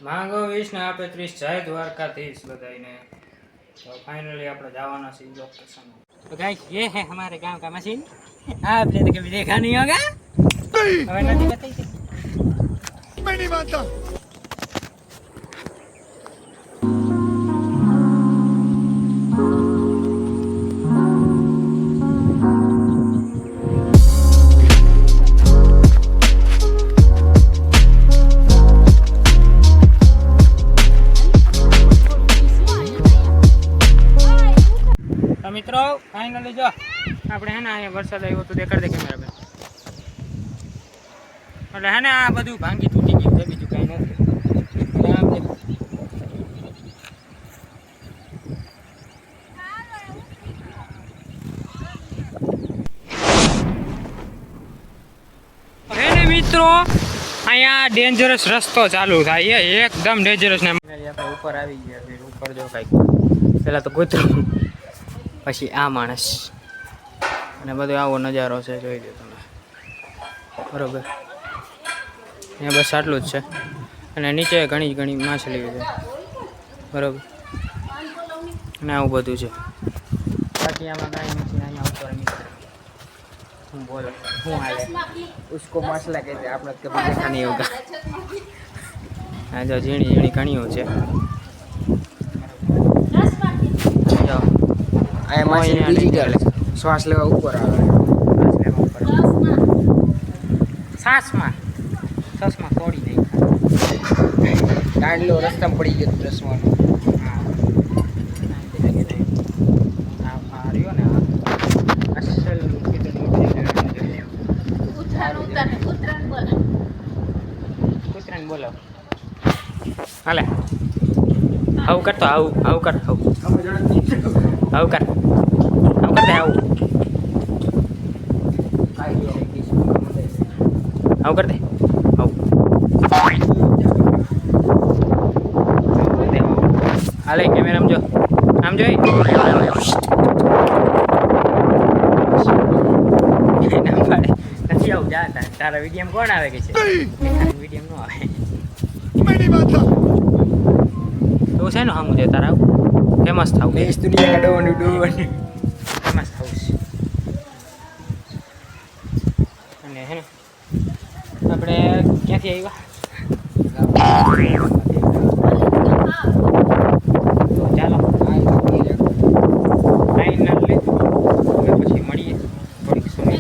માંગો 20 ને આપે 30 જય દ્વારકાધીશ બધાઈને। तो फाइनली આપણે જવાના છે લોકેશન। तो गाइस ये है हमारे गांव का मशीन। आपने तो कभी देखा नहीं होगा। હવે નથી બતાઈ थी मैं नहीं मानता। મિત્રો ફાઇનલી જો આપણે હે ને અહીંયા વરસાદ આવ્યો તો દેખાડ દે કેમેરા બેન એટલે હે ને આ બધું ભાંગી તૂટી ગયું છે બીજું કાંઈ નથી। હવે ને મિત્રો અહીંયા ડેન્જરસ રસ્તો ચાલુ થાય એકદમ ડેન્જરસ ને આપણે ઉપર આવી ગયા ઉપર જો કાંઈક પેલા તો કૂતરું પછી આ માણસ અને બધો આવો નજારો છે જોઈ લો તમે બરોબર। અહીંયા બસ આટલું જ છે અને નીચે ઘણી માછલીઓ છે બરોબર અને આવું બધું છે બાકી આમાં કાંઈ નથી। અહીંયા ઉપર નીકળે હું બોલો શું હાલે ઉસકો માછલા કહેते આપણે કभी देखा नहीं होगा। આ જો ઝીણી ઘણીઓ છે ડિજિટલ શ્વાસ લેવા ઉપર આવે શ્વાસમાં તોડી નહીં દાંડલો રસ્તામાં પડી ગયો પ્રસવાનો રહ્યો ને અસલ કૂતરાને બોલો હાલે આવું કરતો આવું કર આવું કર દે આવું કર દે હાલે કેમેરા આમ જોઈ નથી આવું જા તારા વિડીયો કોણ આવે કે છે વિડીયો નો આવે તો છે ને હમું છે તારા આવું ફેમસ થાવું દેશ દુનિયા કાઢવાનું ફેમસ થાવું છે અને હે ને આપણે ક્યાંથી આવ્યા તો ચાલો ફાઇનલી પછી મળીએ થોડીક સમય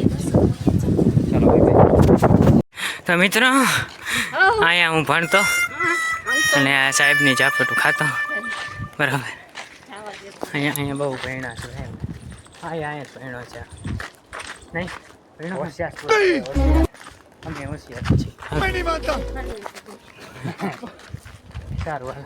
ચાલો તો મિત્રો અહીંયા હું ભણતો અને આ સાહેબની ઝાપટું ખાતો બરાબર। અહીંયા બહુ ભણ્યા છે અહીંયા જ ભણ્યો છે નહીં ભણ્યો હોશિયાર અમે હોશિયાર છીએ સારું હાલ।